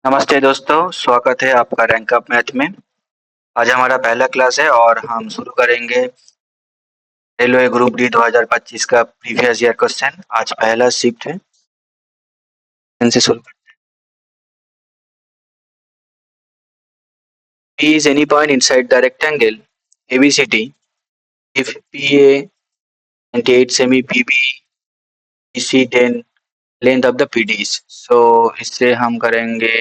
नमस्ते दोस्तों, स्वागत है आपका रैंक अप मैथ में। आज हमारा पहला क्लास है और हम शुरू करेंगे रेलवे ग्रुप डी 2025 का प्रीवियस ईयर क्वेश्चन। आज पहला शिफ्ट है, इनसे शुरू करते हैं। P is any point inside the rectangle ABCD if PA 98 semi PB BC then length of the PD is। So इससे हम करेंगे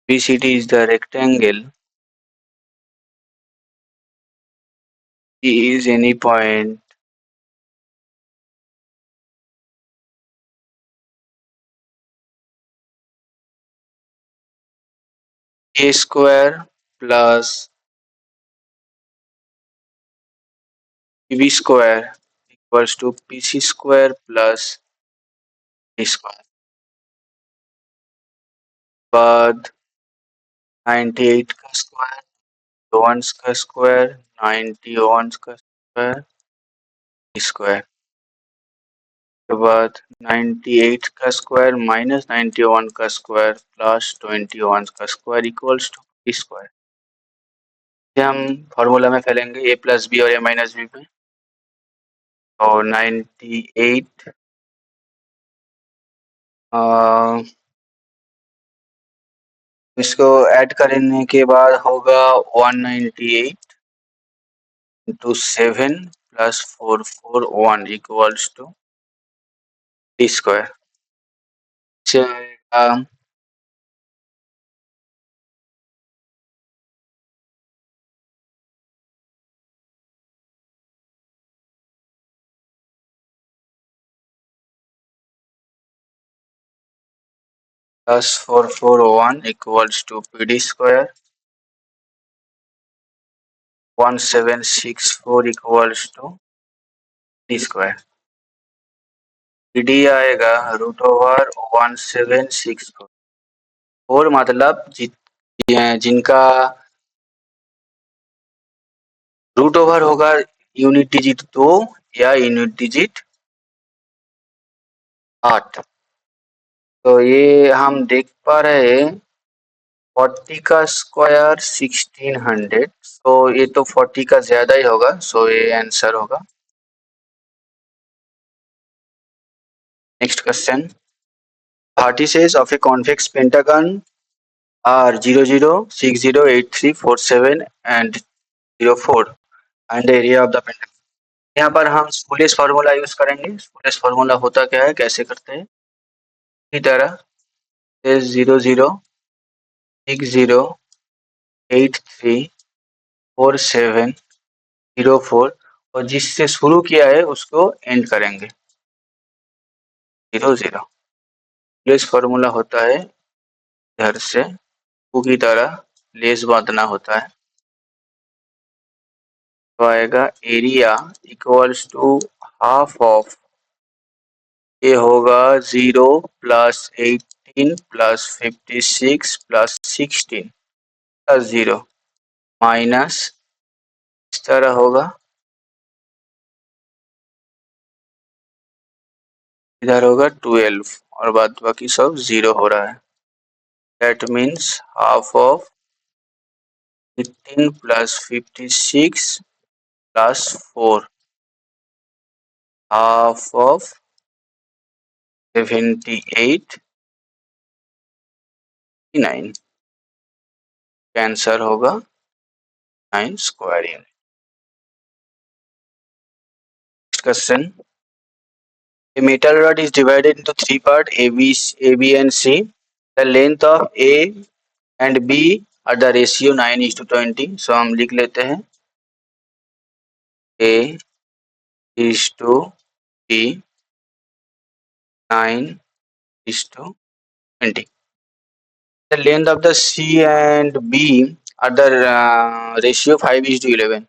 BCD is the rectangle, P is any point A square plus PB square equals to PC square plus D square। बाद 98 का square, 1 का square, 91 का square, square के बाद 98 का स्क्वायर माइनस 91 का स्क्वायर प्लस 21 का स्क्वायर इक्वल्स टू स्क्वायर। हम फॉर्मूला में फैलेंगे a प्लस बी और a माइनस बी पे। तो 98 इसको ऐड करने के बाद होगा 198 into 7 plus 441 equals to D square. Plus 441 equals to PD square, 1764 equals to D square. PD आएगा रूट ओवर 1764 और मतलब जिनका रूट ओवर होगा यूनिट डिजिट 2 या यूनिट डिजिट 8। तो ये हम देख पा रहे हैं 40 का स्क्वायर 1600, तो ये तो 40 का ज्यादा ही होगा, सो ये आंसर होगा। Next question, vertices of a convex pentagon are 0 0 6 0 8 3 4 7 and 0 4 and the area of the pentagon। यहाँ पर हम स्पूलियस फार्मूला यूज करेंगे। स्पूलियस फार्मूला होता क्या है, कैसे करते हैं, इसी तरह 0 0 6 0 8 3 4 7 0 4 और जिससे शुरू किया है उसको एंड करेंगे 0 0। स्पूलियस फार्मूला होता है इधर से की तरह लेस बांधना होता है, तो आएगा area equals to half of ये होगा 0 plus 18 plus 56 plus 16 plus 0 minus इस तरह होगा, इधर होगा 12 और बाद बाकी सब 0 हो रहा है। That means half of 18 plus 56 plus 4 half of 78 9। Answer होगा 9 square unit. Question, a metal rod is divided into three parts A, B and C. The length of A and B are the ratio 9:20। So हम लिख लेते हैं A is to B 9:20। The length of the C and B are the ratio 5:11।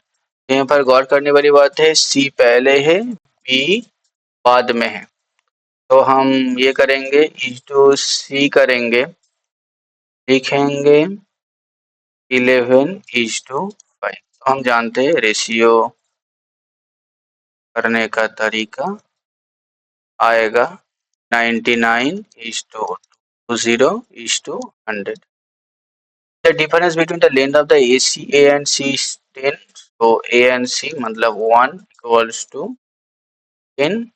यहाँ पर गौर करने वाली बात है, C पहले है B बाद में है, तो हम ये करेंगे इज टू सी करेंगे, लिखेंगे 11:5। तो हम जानते हैं रेशियो करने का तरीका आएगा 99 is to 20 is to 100. The difference between the length of the A and C is 10. So A and C मतलब 1 equals to 10.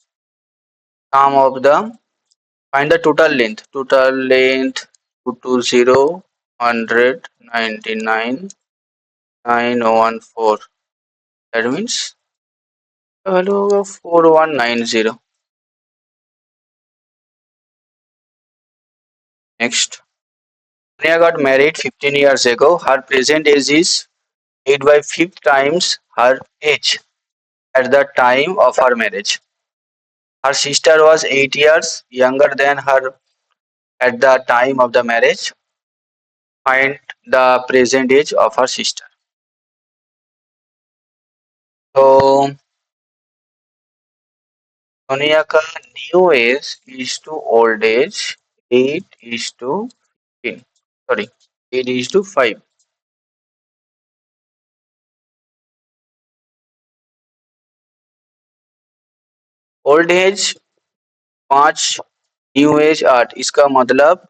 Sum of the find the total length. Total length 220 100 99 914. That means the value होगा 4190. Next, Sonia got married 15 years ago. Her present age is 8 by 5 times her age at the time of her marriage. Her sister was 8 years younger than her at the time of the marriage. Find the present age of her sister. So Sonia का new age is to old age 8 is to 15. Sorry, 8 is to 5. Old age 5, new age 8. इसका मतलब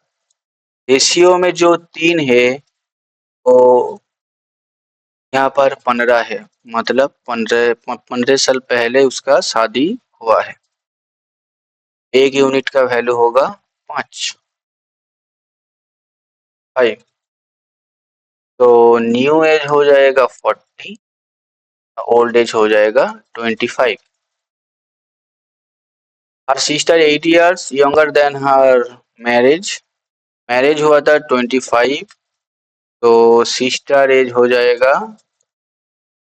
ratio में जो 3 है वो यहाँ पर 15 है. मतलब 15 साल पहले उसका शादी हुआ है. एक यूनिट का वैल्यू होगा 5. तो न्यू एज हो जाएगा 40, ओल्ड एज हो जाएगा 25. Her sister 8 years younger than her marriage. Marriage हुआ था 25, तो सिस्टर एज हो जाएगा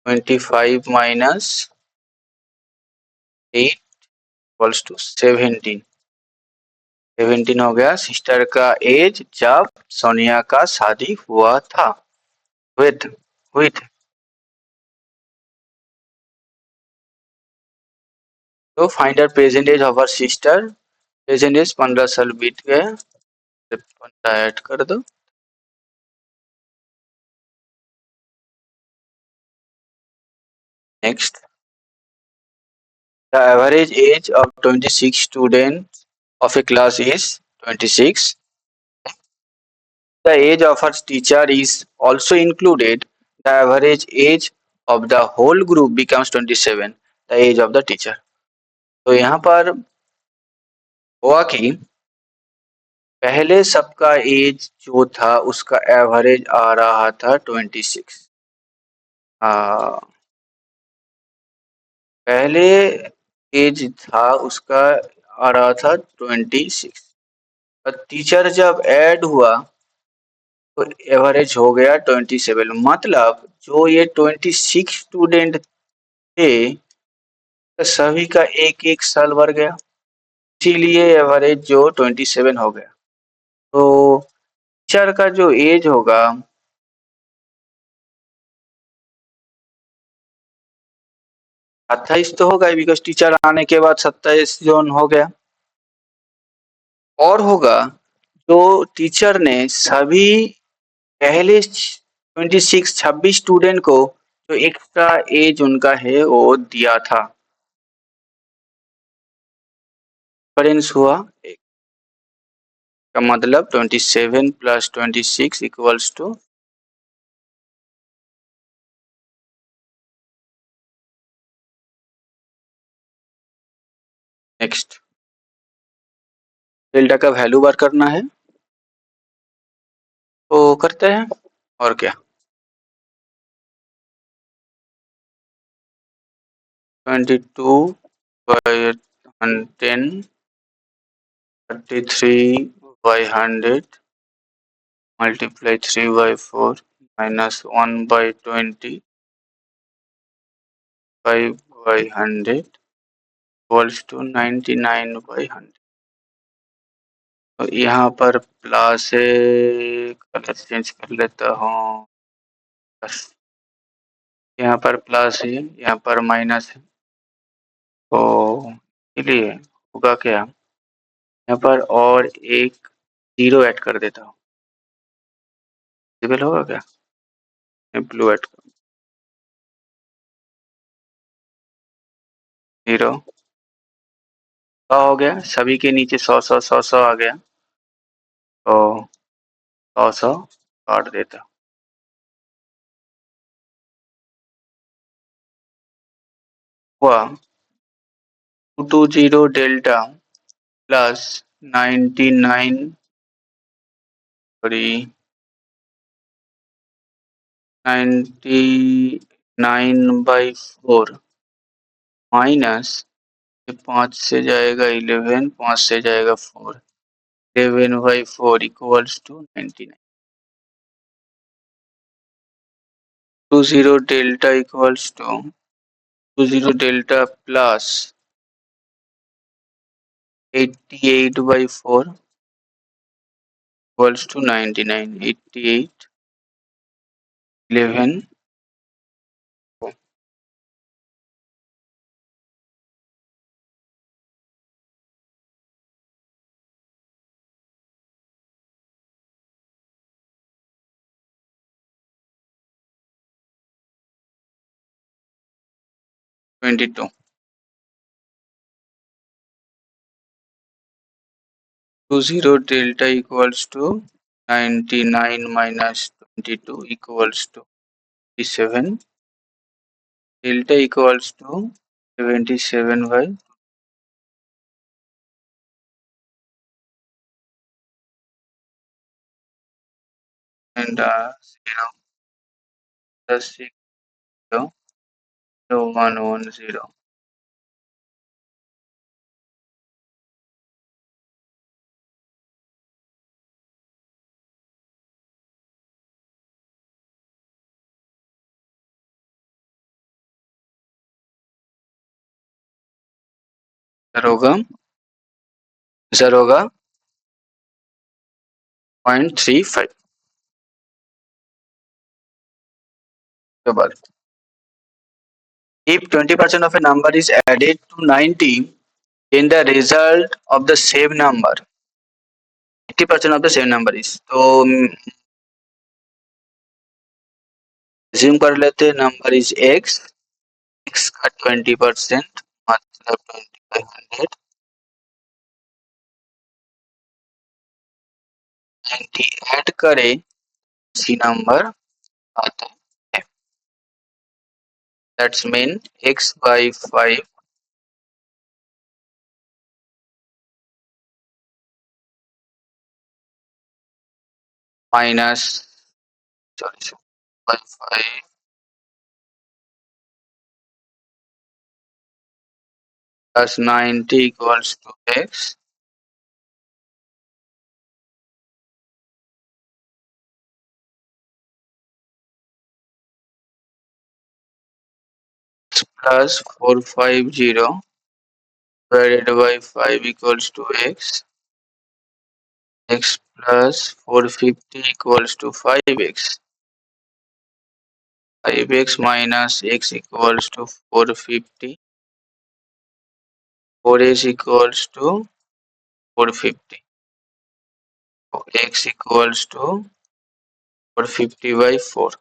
25 माइनस 8 इक्वल्स टू 17. 17 हो गया सिस्टर का एज जब सोनिया का शादी हुआ था. विथ विथ तो find the present age of our sister. Present age 15 साल बीत गए, 15 ऐड कर दो. Next, the average age of 26 student of a class is 26. The age of her teacher is also included. The average age of the whole group becomes 27. The age of the teacher. तो यहाँ पर हुआ कि पहले सबका as जो था उसका एवरेज आ रहा था 26. पहले एज था उसका आ रहा था 26. टीचर जब ऐड हुआ तो एवरेज हो गया 27. मतलब जो ये 26 स्टूडेंट थे तो सभी का एक एक साल बढ़ गया, इसीलिए एवरेज जो 27 हो गया. तो टीचर का जो एज होगा 28 तो होगा बिकॉज टीचर आने के बाद 27 जोन हो गया. और होगा जो टीचर ने सभी पहले 26 स्टूडेंट को जो एक्स्ट्रा एज उनका है वो दिया था. डिफरेंस हुआ एक का मतलब 27 plus 26 equals to next. Delta का वैल्यू बार करना है तो करते हैं और क्या. 22 by 10, 33 by 100 multiply 3 by 4 minus 1 by 20 5 by 100 equals to 99 by 100. तो यहाँ पर प्लस कलर चेंज कर लेता हूँ. बस यहाँ पर प्लस है यहाँ पर माइनस है तो इसलिए होगा क्या, यहाँ पर और एक 0 ऐड कर देता हूँ. विजिबल होगा क्या, ब्लू ऐड 0. हो गया, सभी के नीचे 100 आ गया, तो 100 काट देता। हुआ 220 डेल्टा प्लस 99, सॉरी 99/4 माइनस 5 से जाएगा 11, 5 से जाएगा 4, 11/4 equals to 99। 20 delta equals to 20 delta plus 88/4 equals to 99, 88, 11, 22. 20 delta equals to 99 minus 22 equals to 57. Delta equals to 77 by and 0 plus 6 0 0 1 1 0. Sir होगा, सर होगा 0.35 के बाद if 20% of a number is added to 90, then the result of the same number 80% of the same number is, तो assume कर लेते number is x, x का 20% मतलब 20/100, 90 add करे सी नंबर आता है, that's mean x/5 minus, sorry by 5 plus 90 equals to x plus 450 divided by 5 equals to x, x plus 450 equals to 5x, 5x minus x equals to 450, 4x equals to 450, तो x equals to 450/4,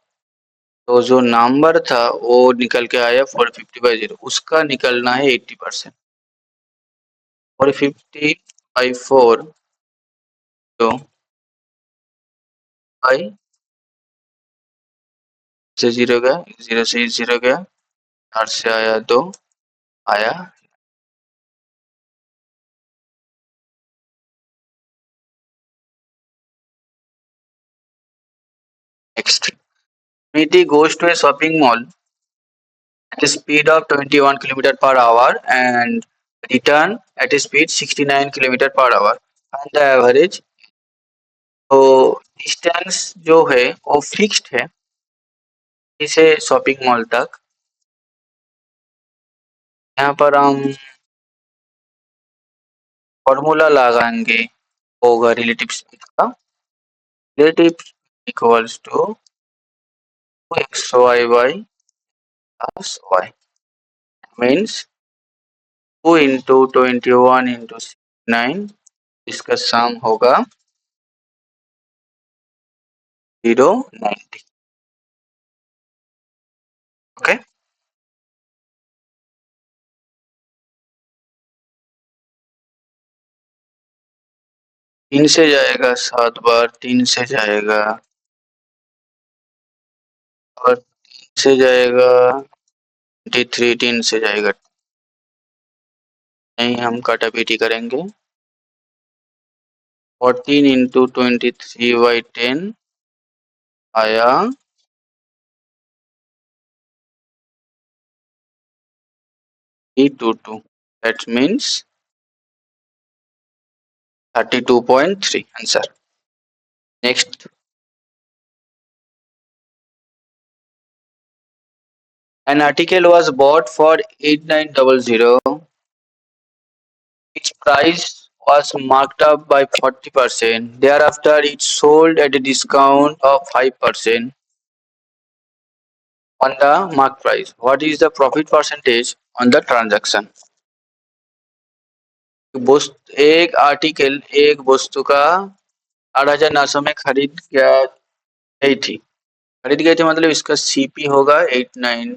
तो जो number था वो निकल के आया 450/0, उसका निकलना है 80%। 450/4 तो बाई से 0 गया, 0 से 0 गया, 8 से आया 2 आया। Next, Niti goes to a shopping mall at a speed of 21 km per hour and return at a speed 69 km per hour and the average, तो डिस्टेंस जो है वो फिक्स्ड है इसे शॉपिंग मॉल तक। यहाँ पर हम फॉर्मूला लगाएंगे, होगा रिलेटिव स्पीड का, relative equals to xy by plus y means 2 into 21 into 69, इसका सम होगा 090। ओके, 3 से जाएगा 7 बार, 3 से जाएगा और 3 से जाएगा 23, 3 से जाएगा नहीं, हम काटापीटी करेंगे। 14 इंटू 23/10 आया 322, that means 32.3 answer. Next, an article was bought for 8900. Its price was marked up by 40%. Thereafter, it sold at a discount of 5% on the mark price. What is the profit percentage on the transaction? एक article, एक वस्तु का 8,900 में गई थी खरीद गए थे, मतलब इसका सीपी होगा 89।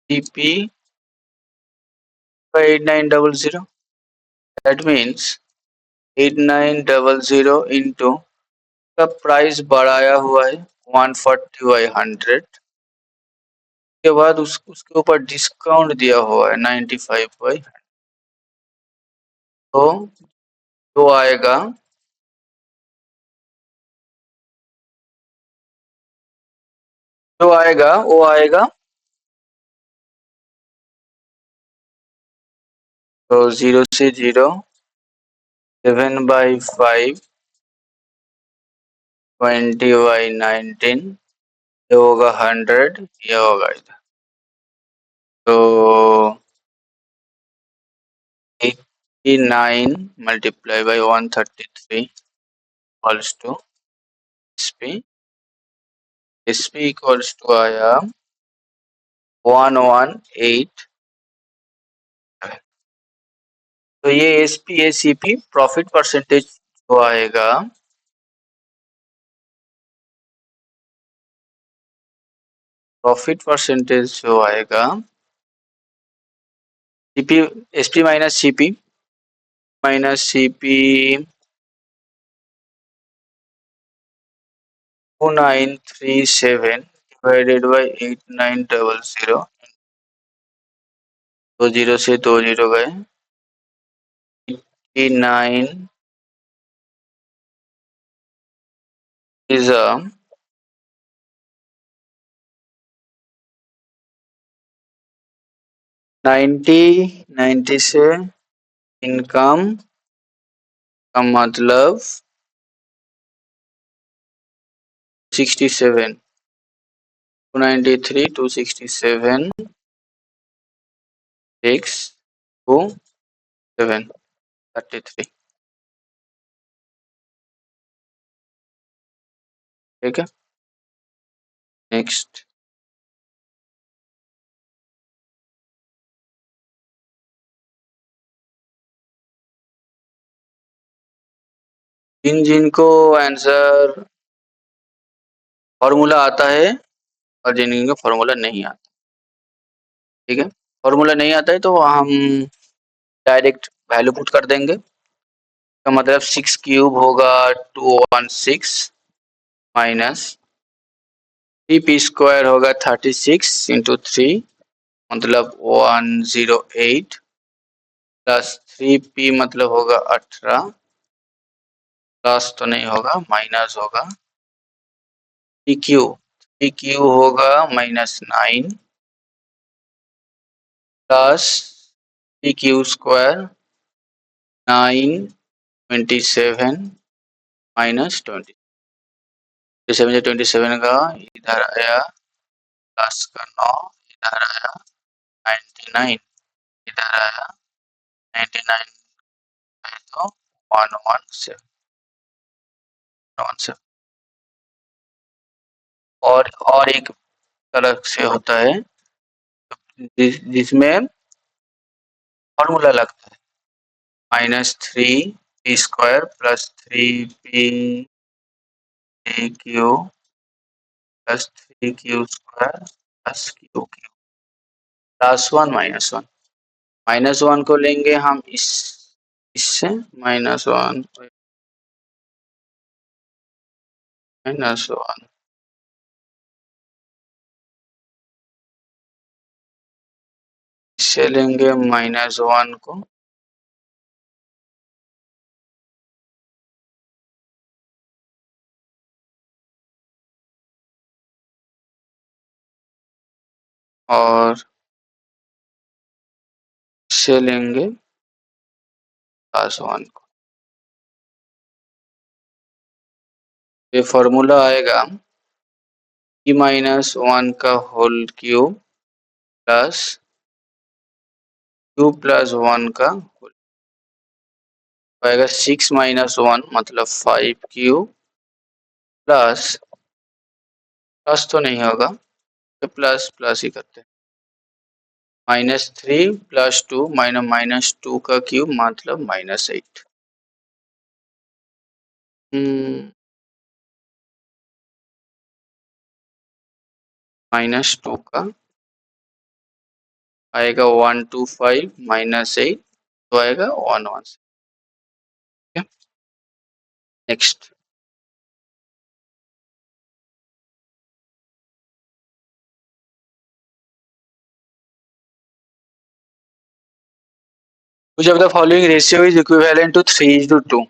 सीपी 8900, दैट मीन्स 8900 इंटू का प्राइस बढ़ाया हुआ है 140/100 के बाद उसके ऊपर डिस्काउंट दिया हुआ है 95/, तो जो आएगा वो आएगा तो 0 से 0, 7/5, 20/19, ये होगा 100, ये होगा इधर तो 89 multiplied by 133 equals to SP. SP equals to आया 118। तो ये SP ACP प्रॉफिट परसेंटेज जो आएगा, प्रॉफिट परसेंटेज जो आएगा CP, SP minus CP 2937 divided by 8900, तो 0 से 2 0 गए, 89 is a 90 से इनकम का मतलब 67, 293, 267, 6, 2, 7, 33। ठीक है, नेक्स्ट। जिनको आंसर फॉर्मूला आता है और जिनको फॉर्मूला नहीं आता, ठीक है, फॉर्मूला नहीं आता है तो हम डायरेक्ट वैल्यू पुट कर देंगे। तो मतलब 6 क्यूब होगा 216 माइनस 3p स्क्वायर होगा 36 इंटू 3 मतलब 108 प्लस 3p मतलब होगा 18, प्लस तो नहीं होगा माइनस होगा, pq होगा -9 प्लस pq स्क्वायर 927 माइनस 20, 27 का इधर आया प्लस का 9, इधर आया 99, इधर आया 99 है तो 117। और एक तरह से होता है जिसमें फॉर्मूला लगता है -3p² plus 3p plus 3q² plus q³ +1 -1 को लेंगे हम इससे -1 -1 इससे लेंगे -1 को और इससे लेंगे +1 को। ये फॉर्मूला आएगा p-1 का होल क्यूब प्लस q+1 का होल आएगा 6 - 1 मतलब 5q प्लस प्लस तो नहीं होगा तो प्लस प्लस ही करते हैं -3 + 2 -2 का क्यूब मतलब -8 -2 का आएगा 125 -8 तो आएगा 116 ठीक है। Next which of the following ratio is equivalent to 3:2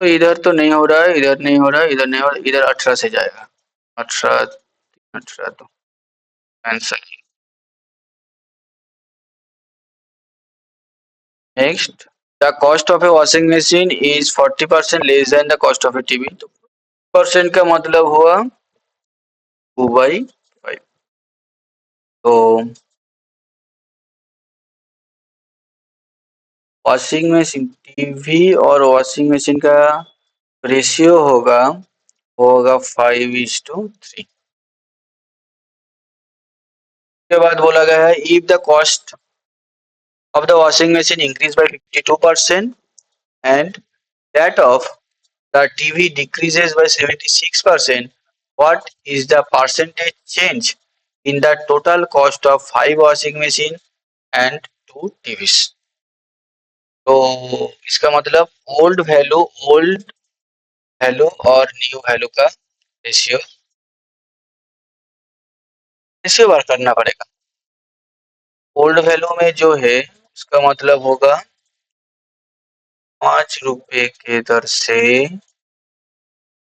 तो इधर तो नहीं हो रहा है, इधर नहीं हो रहा है, इधर नहीं हो रहा है, इधर 18 से जाएगा 18 18 तो answer. Next the cost of A washing machine is 40% less than the cost of A TV तो परसेंट का मतलब हुआ 2/5 तो वॉशिंग मशीन टीवी और वॉशिंग मशीन का रेशियो होगा 5:3 के बाद बोला गया है if the cost of the washing machine increased by 52% and that of the TV decreases by 76%, what is the percentage change in the total cost of 5 washing machine and 2 TVs? तो इसका मतलब old value और new value का ratio ratio बार करना पड़ेगा। Old value में जो है उसका मतलब होगा 5 रुपए के दर से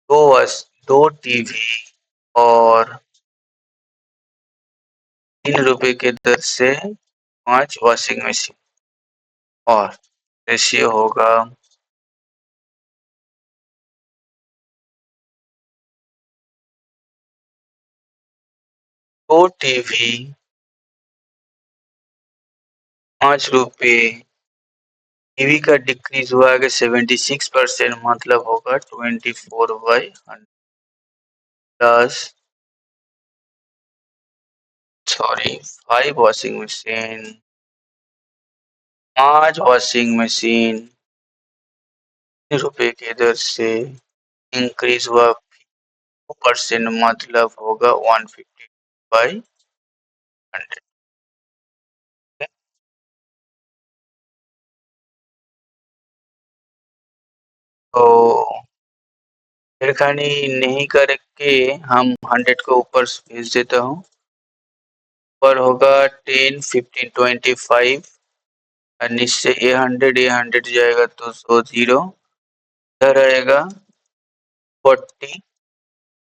दो टीवी और 3 रुपए के दर से 5 वॉशिंग मशीन और रेशियो होगा 2 टीवी 5 रुपए टीवी का डिक्रीज हुआ है 76% मतलब होगा 24/100 plus 5 washing machine 5 washing machine 3 रुपए के दर से इंक्रीज हुआ 2% मतलब होगा 150/100। तो छेड़खानी नहीं करके हम 100 को ऊपर भेज देता हूँ। ऊपर होगा 10 15 25 और नीचे ये 100 जाएगा तो 0 इधर आएगा 40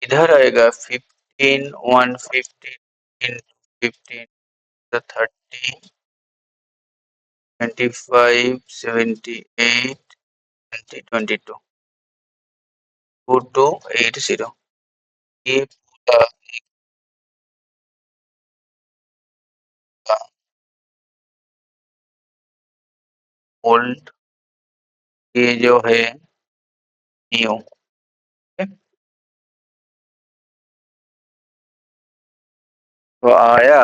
इधर आएगा 15 150 into 15 तो 30 25 78 20 22 2280 ये पूरा ओल्ड ये जो है न्यू तो आया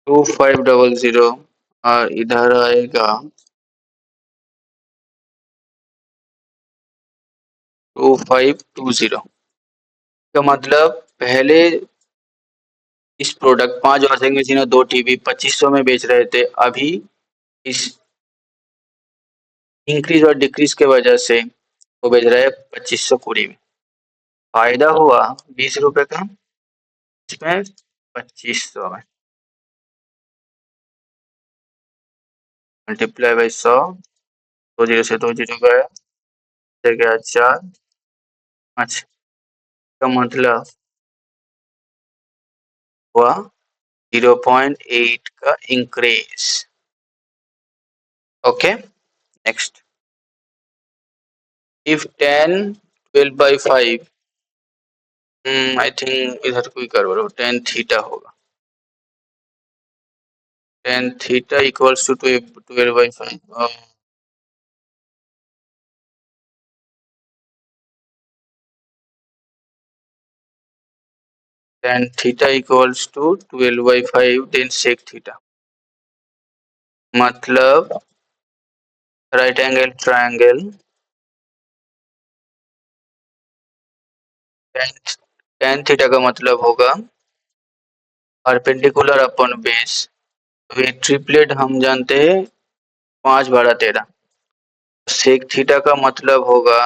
2500 और इधर आएगा 2520 का मतलब पहले इस प्रोडक्ट 5 वॉशिंग मशीन और 2 टीवी 2500 में बेच रहे थे। अभी इस इंक्रीज और डिक्रीज के वजह से वो बेच रहे हैं 2520 में। फायदा हुआ 20 रुपए का, इसमें 2500 में मल्टीप्लाई बाई 100, 2 जीरो से 2 जीरो गया, गया 4। अच्छा, का मतलब हुआ 0.8 का increase. Okay, next. If 10 12/5, I think इधर कोई गड़बड़ हो, 10 थीटा होगा। 10 theta equals to 12/5। 10 theta equals to 12/5 then sec theta, मतलब राइट एंगल ट्रायंगल 10 थीटा का मतलब होगा परपेंडिकुलर अपॉन बेस। तो ये ट्रिपलेट हम जानते हैं 5/13। सेक थीटा का मतलब होगा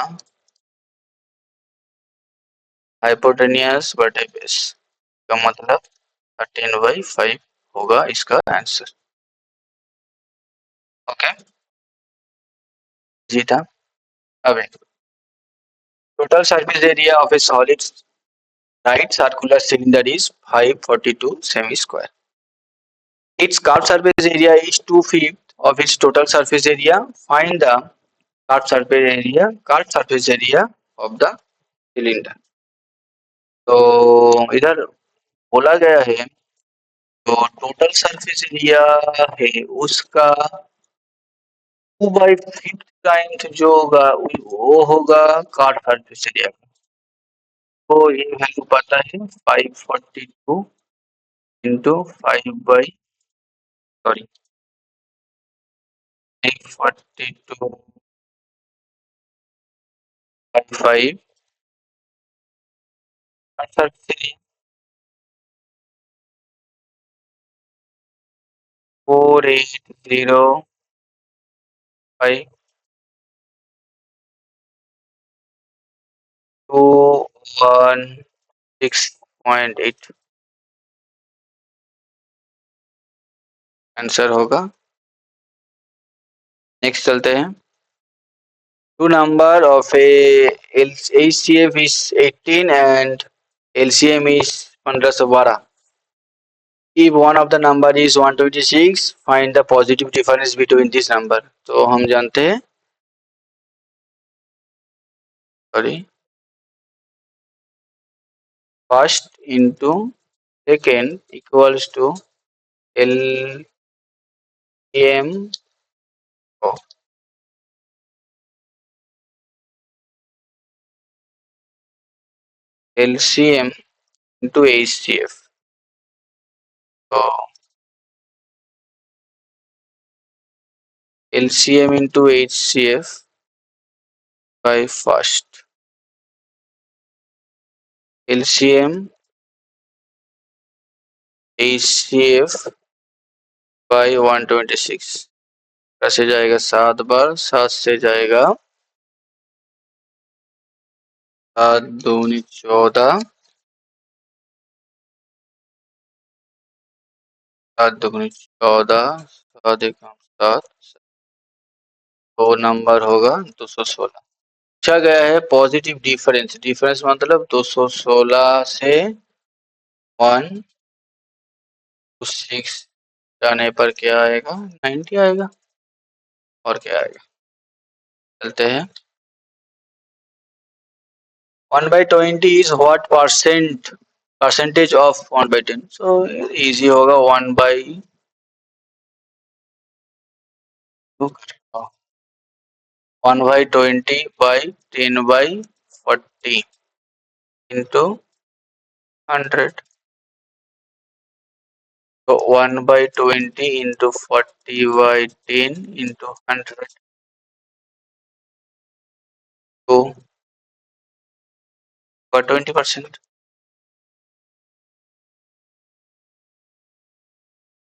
हाइपोटेनियस बटे बेस, का मतलब 13/5 होगा इसका आंसर। ओके, जी था। अब total surface area of A solid right circular cylinder is 542 semi square. Its curved surface area is 2/5 of its total surface area. Find the curved surface area of the cylinder. तो इधर बोला गया है जो total surface area है उसका 2/5 times जो होगा वो होगा कर्व सरफेस एरिया का। तो ये वैल्यू पता है 542 इंटू 5/42/5 सरफेस एरिया 4805,216.8 आंसर होगा। नेक्स्ट चलते हैं। Two number of a HCF is 18 and LCM is 1512. If one of the number is 126, find the positive difference between this number. तो हम जानते हैं, sorry, first into second equals to LCM LCM into HCF. तो LCM into HCF by first, LCM HCF by 126, कैसे जाएगा 7 बार, 7 से जाएगा 7 दूनी 14, 7 दूनी 14, 7 एकम 7, तो नंबर होगा 216। पूछा गया है पॉजिटिव डिफरेंस, डिफरेंस मतलब 216 से 126 जाने पर क्या आएगा, 90 आएगा, और क्या आएगा। चलते हैं। 1/20 is what percentage of 1/10? So easy होगा 1/20/10/40 into 100। तो 1/20 इंटू 40/10 इंटू 100 तो 20%।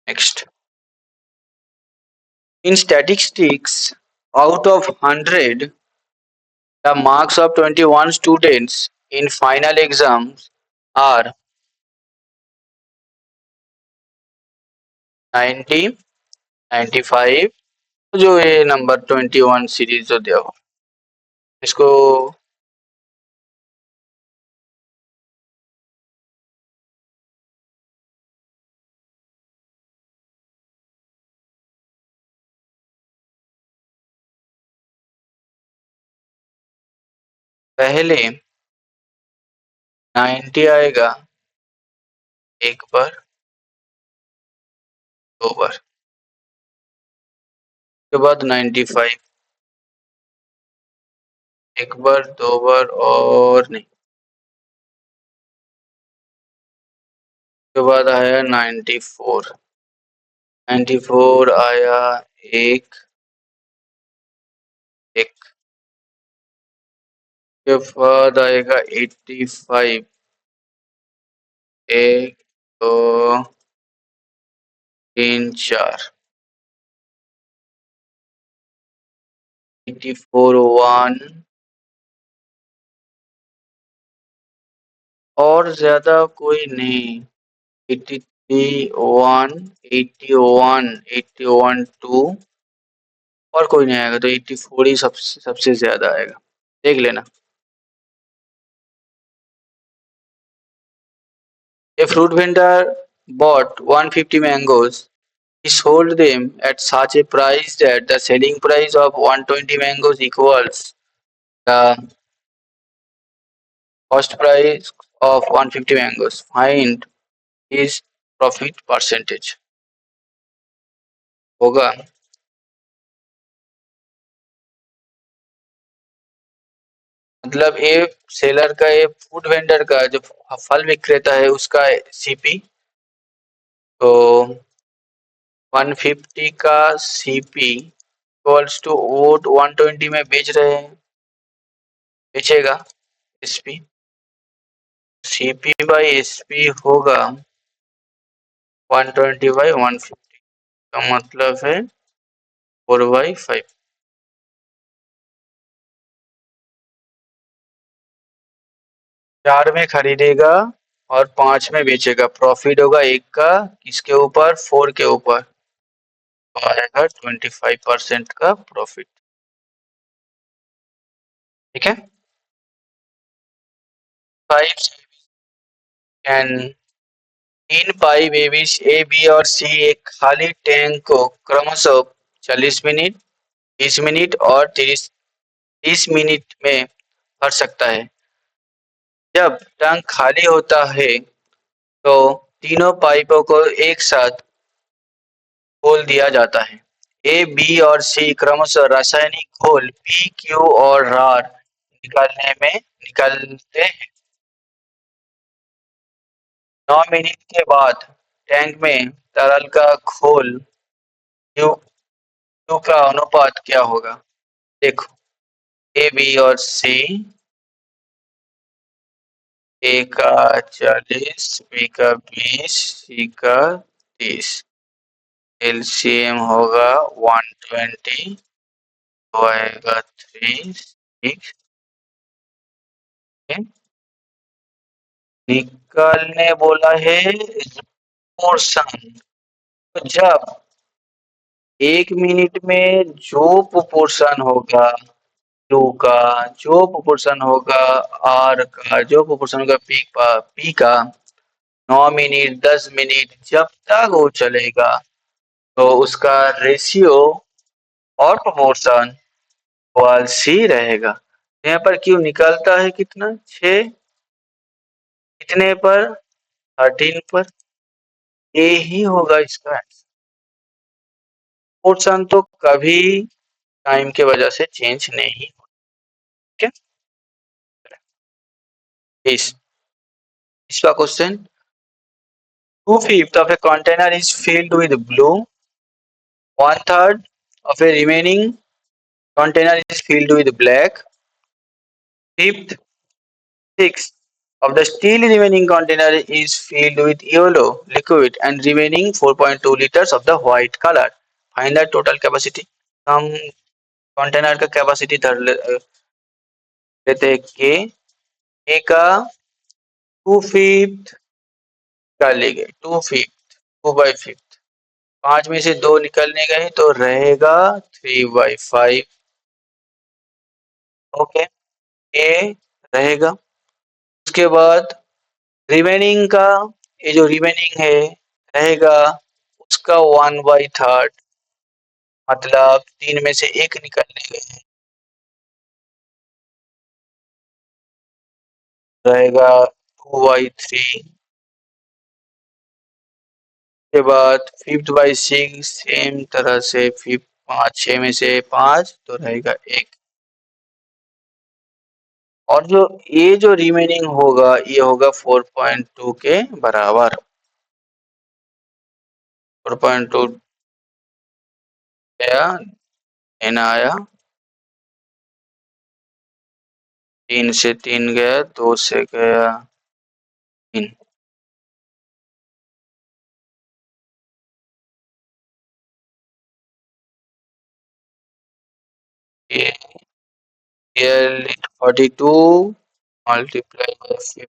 Next, in statistics, out of 100, the marks of 21 students in final exams are 90, 95। जो ये नंबर 21 सीरीज जो दिया हो इसको पहले 90 आएगा एक बार, दो बार, उसके बाद 95 एक बार, दो बार और नहीं, उसके बाद आया 94, 94 आया एक, एक के बाद आएगा 85 एक, दो, तीन, चार, 84 वन और ज्यादा कोई नहीं, 83 वन, 81, 81 टू और कोई नहीं आएगा, तो 84 ही सबसे ज्यादा आएगा, देख लेना। A fruit vendor bought 150 mangoes. He sold them at such a price that the selling price of 120 mangoes equals the cost price of 150 mangoes. Find his profit percentage. होगा मतलब ये सेलर का, ये फूड वेंडर का, जो फल विक्रेता है उसका सीपी, तो 150 का सीपी इक्वल्स टू वोट 120 में बेच रहे हैं, बेचेगा एसपी, सीपी बाई एसपी होगा 120 बाई 150 का मतलब है 4/5। 4 में खरीदेगा और 5 में बेचेगा, प्रॉफिट होगा एक का, किसके ऊपर, 4 के ऊपर, तो आएगा 25% का प्रॉफिट। ठीक है। 5 कैन, 3 पाई बेबीज ए बी और सी एक खाली टैंक को क्रमशः 40 मिनट, 20 मिनट और 30 मिनट में भर सकता है। जब टैंक खाली होता है तो तीनों पाइपों को एक साथ खोल दिया जाता है। ए, बी और सी क्रमशः रासायनिक घोल पी, क्यू और रार निकालते हैं। 9 मिनट के बाद टैंक में तरल का घोल क्यू क्यू का अनुपात क्या होगा? देखो, ए, बी और सी, ए का 40, बी का 20, सी का 30, एलसीएम होगा 120, तो आएगा 3, 6। निकालने बोला है पोर्शन, तो जब 1 मिनट में जो प्रोपोर्शन होगा टू का, जो प्रोपोर्शन होगा आर का, जो प्रोपोर्शन होगा पी का, 9 मिनट 10 मिनट जब तक वो चलेगा तो उसका रेशियो और प्रोपोर्शन इक्वल सी रहेगा। यहाँ पर क्यू निकलता है कितना, 6, कितने पर, 13 पर, ये ही होगा इसका आंसर। प्रोपोर्शन तो कभी टाइम के वजह से चेंज नहीं होता। ठीक है। इस इसका question, 2/5 of a container is filled with blue. 1/3 of a remaining container is filled with black. Fifth, sixth of the still remaining container is filled with yellow liquid and remaining 4.2 liters of the white color. Find the total capacity. हम container का capacity लेते हैं के ए का 2/5 कर लेंगे 2/5 2/5 5 में से 2 निकलने गए तो रहेगा 3/5। ओके, ए रहेगा। उसके बाद रिमेनिंग का, ये जो रिमेनिंग है रहेगा उसका 1/3, मतलब 3 में से 1 निकलने गए रहेगा 2/3। के बाद 5/6 सेम तरह से 5 में से 5 तो रहेगा 1। और जो ये जो रिमेनिंग होगा ये होगा 4.2 के बराबर। 4.2 गया, एन आया, 3 से 3 गया, 2 से गया 3। ये 42 मल्टीप्लाई बाय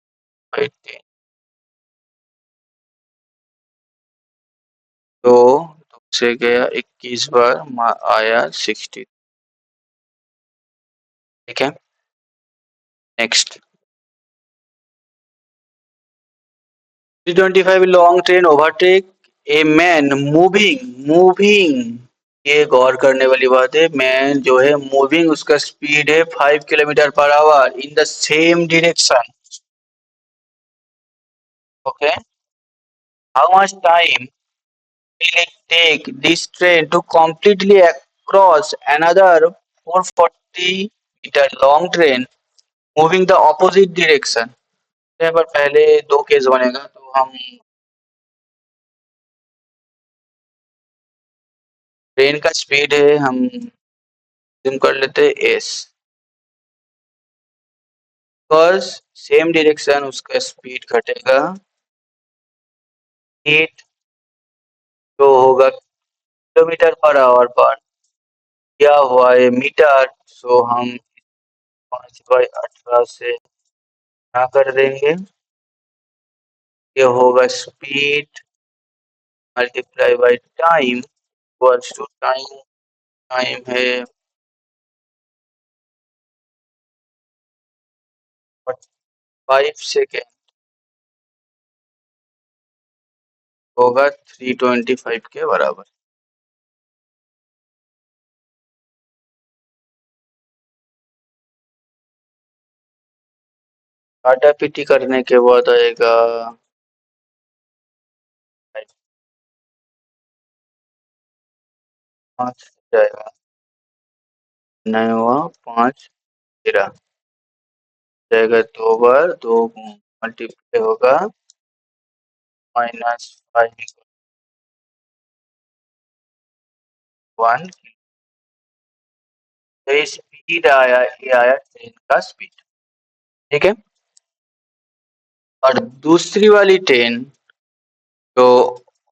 5/10 तो 2 से गया 21 बार, आया 60। ठीक है, next. 325 long train overtake a man moving. ये गौर करने वाली बात है, मैन जो है मूविंग, उसका स्पीड है 5 kilometre per hour in the same direction. Okay, how much time will it take this train to completely across another 440 meter long train moving the opposite direction? यहाँ पर पहले दो केस बनेगा तो हम ट्रेन का स्पीड है, हम जिम कर लेते हैं एस, बिकॉज सेम डायरेक्शन उसका स्पीड घटेगा। स्पीड जो होगा किलोमीटर पर आवर पर दिया हुआ है मीटर, सो हम 5/18 से क्या कर देंगे, ये होगा speed multiply by time equals to time. Time है 5 सेकेंड, होगा 325 के बराबर। काटा पीटी करने के बाद आएगा 5 जाएगा, 9 हुआ 5 तेरह जाएगा, 2 बार 2 मल्टीप्लाई होगा -5/1। ये स्पीड आया, ये आया ट्रेन का स्पीड। ठीक है, और दूसरी वाली ट्रेन जो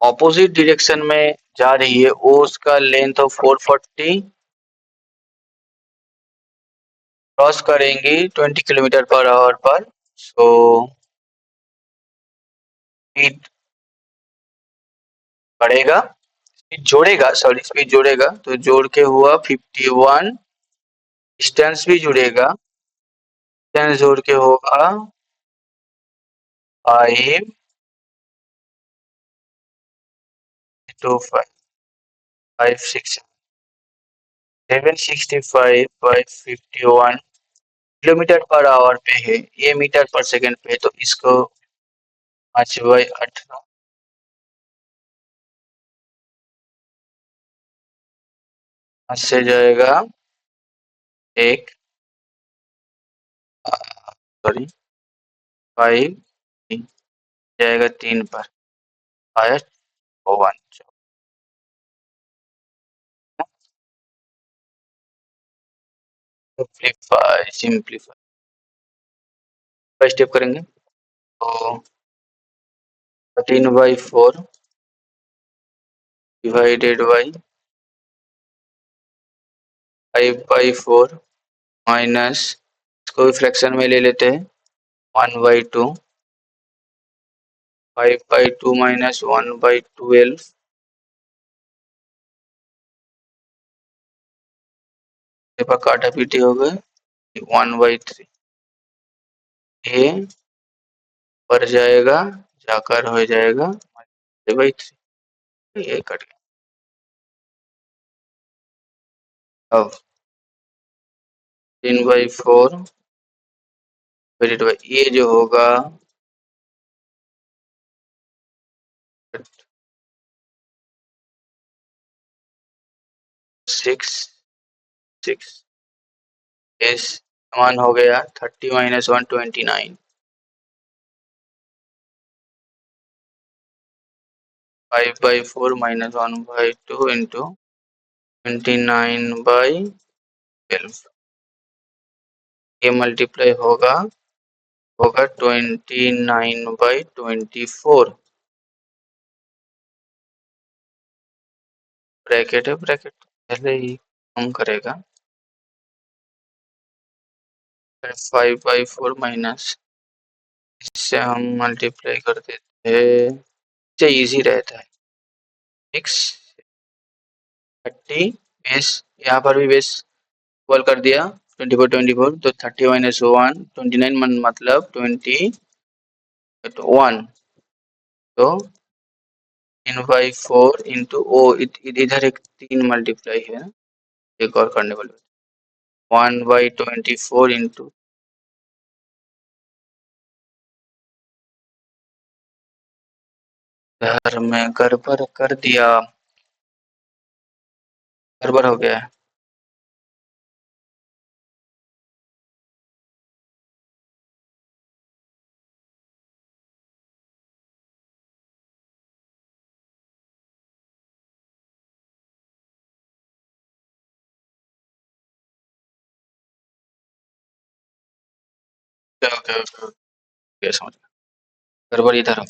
ऑपोजिट डायरेक्शन में जा रही है वो उसका लेंथ ऑफ 440, क्रॉस करेंगे 20 किलोमीटर पर आवर पर, सो स्पीड बढ़ेगा, स्पीड जोड़ेगा, सॉरी स्पीड जोड़ेगा तो जोड़ के हुआ 51। डिस्टेंस भी जुड़ेगा, डिस्टेंस जोड़ के होगा 5 to 5 5 6 765/51 किलोमीटर पर आवर पे है, ये मीटर पर सेकंड पे है, तो इसको 5/18 से जाएगा एक, सॉरी 5 जाएगा 3 पर। आया 1। सिंप्लीफाई स्टेप करेंगे तो 13/4 डिवाइडेड बाई 5/4 माइनस, इसको भी फ्रैक्शन में ले लेते हैं, 1/2, 5/2 माइनस 1/12, पेपर काटा पीटी हो गए 1/3, ये पर जाएगा, जाकर हो जाएगा 5/3, ये कट गया। अब 3/4 डिवाइडेड बाई ये जो होगा 6 इस समान हो गया 30 माइनस 129, 5/4 माइनस 1/2 इंटू 29/12, ये मल्टीप्लाई होगा 29/24, ब्रैकेट है, ब्रैकेट पहले ही कम करेगा, 5/4 माइनस, इससे हम मल्टीप्लाई कर देते हैं, इससे इजी रहता है 6 30 बेस, यहाँ पर भी बेस इक्वल कर दिया 24 तो 30 माइनस 1 29 मतलब 21, तो 3/4 इंटू ओ इधर एक 3 मल्टीप्लाई है, एक और करने वाले 1/24 इंटू, इधर में गड़बड़ कर दिया, गड़बड़ हो गया है, ओके ओके ओके समझ गया, गड़बड़ इधर हो,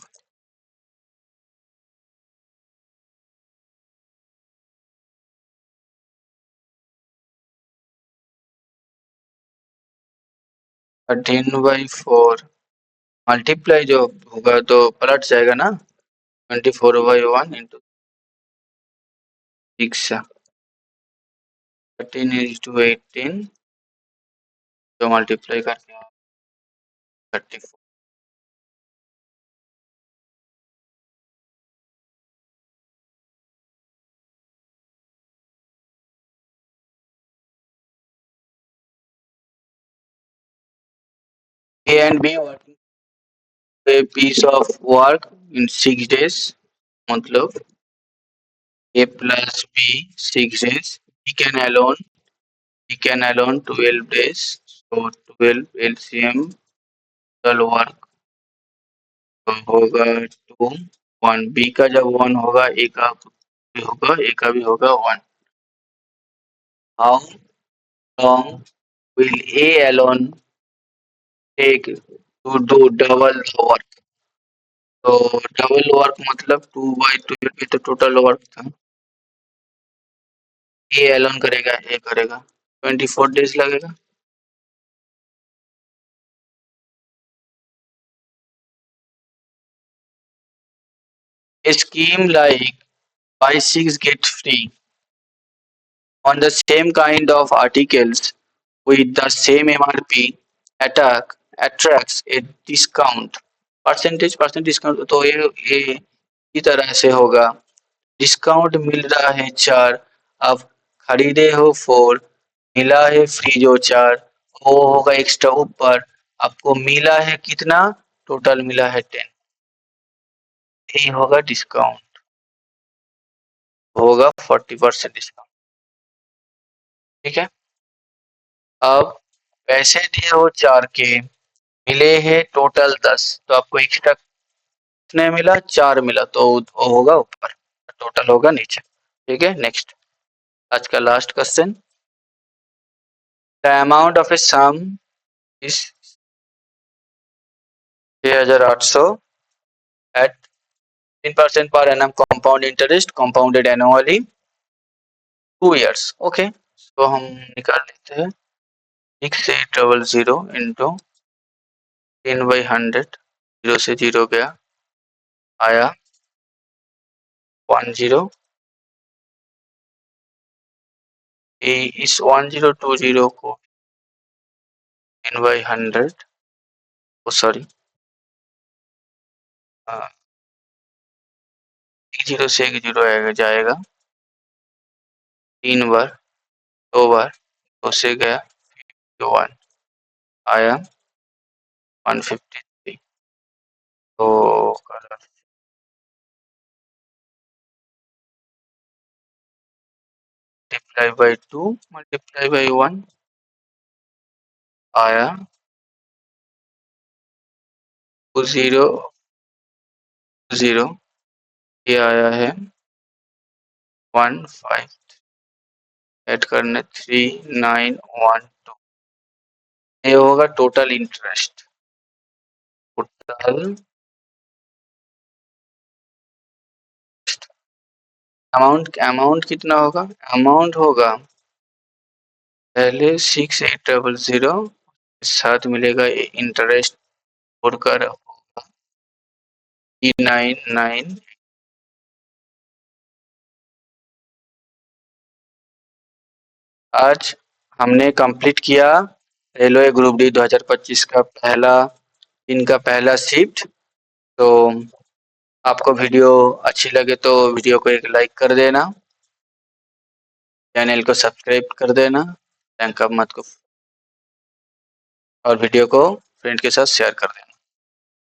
13/4 मल्टीप्लाई जो होगा तो पलट जाएगा ना, 24/1 इंटू 6, 13 जो मल्टीप्लाई करके 34, A and B working a piece of work in 6 days, मतलब A plus B 6 days, B can alone 12 days, so 12 LCM total work तो होगा 2 1, B का जब 1 होगा A का भी होगा, A का भी होगा 1, how long will A alone take to do double the work, तो डबल वर्क मतलब 2/12 पे तो टोटल वर्क था, ए एलोन करेगा, ए करेगा 24 डेज लगेगा, scheme like buy 6 get free on the same kind of articles with the same MRP attracts a discount, percentage discount, तो ये इसी तरह से होगा, डिस्काउंट मिल रहा है 4, अब खरीदे हो 4, मिला है फ्री जो 4, वो होगा एक्स्ट्रा ऊपर, आपको मिला है कितना, टोटल मिला है 10, यही होगा डिस्काउंट, होगा 40% डिस्काउंट, ठीक है। अब पैसे दिए हो 4 के, मिले हैं टोटल 10, तो आपको एक्स्ट्रा कितने मिला, 4 मिला, तो वो होगा ऊपर, टोटल होगा नीचे। ठीक है, नेक्स्ट आज का last question, the amount of A some is 6800 at 10% per annum compound interest compounded annually 2 years। Okay, तो हम निकाल लेते हैं 6800 इंटू 10/100, 0 से 0 गया, आया 10। इस 1020 को 10/100, ओ सॉरी, 0 से 1 0 आएगा, जाएगा 3 बार, 2 बार, 2 से गया 1, आया 153। तो मल्टीप्लाई बाई 2 मल्टीप्लाई बाई 1 आया 0 0, ये आया है 15, ऐड करने 3912, ये होगा टोटल इंटरेस्ट। टोटल अमाउंट कितना होगा, अमाउंट होगा पहले 6800, साथ मिलेगा इंटरेस्ट छोड़कर 399। आज हमने कंप्लीट किया रेलवे ग्रुप डी 2025 का पहला दिन का पहला शिफ्ट। तो आपको वीडियो अच्छी लगे तो वीडियो को एक लाइक कर देना, चैनल को सब्सक्राइब कर देना, बैंक ऑफ मत को, और वीडियो को फ्रेंड के साथ शेयर कर देना।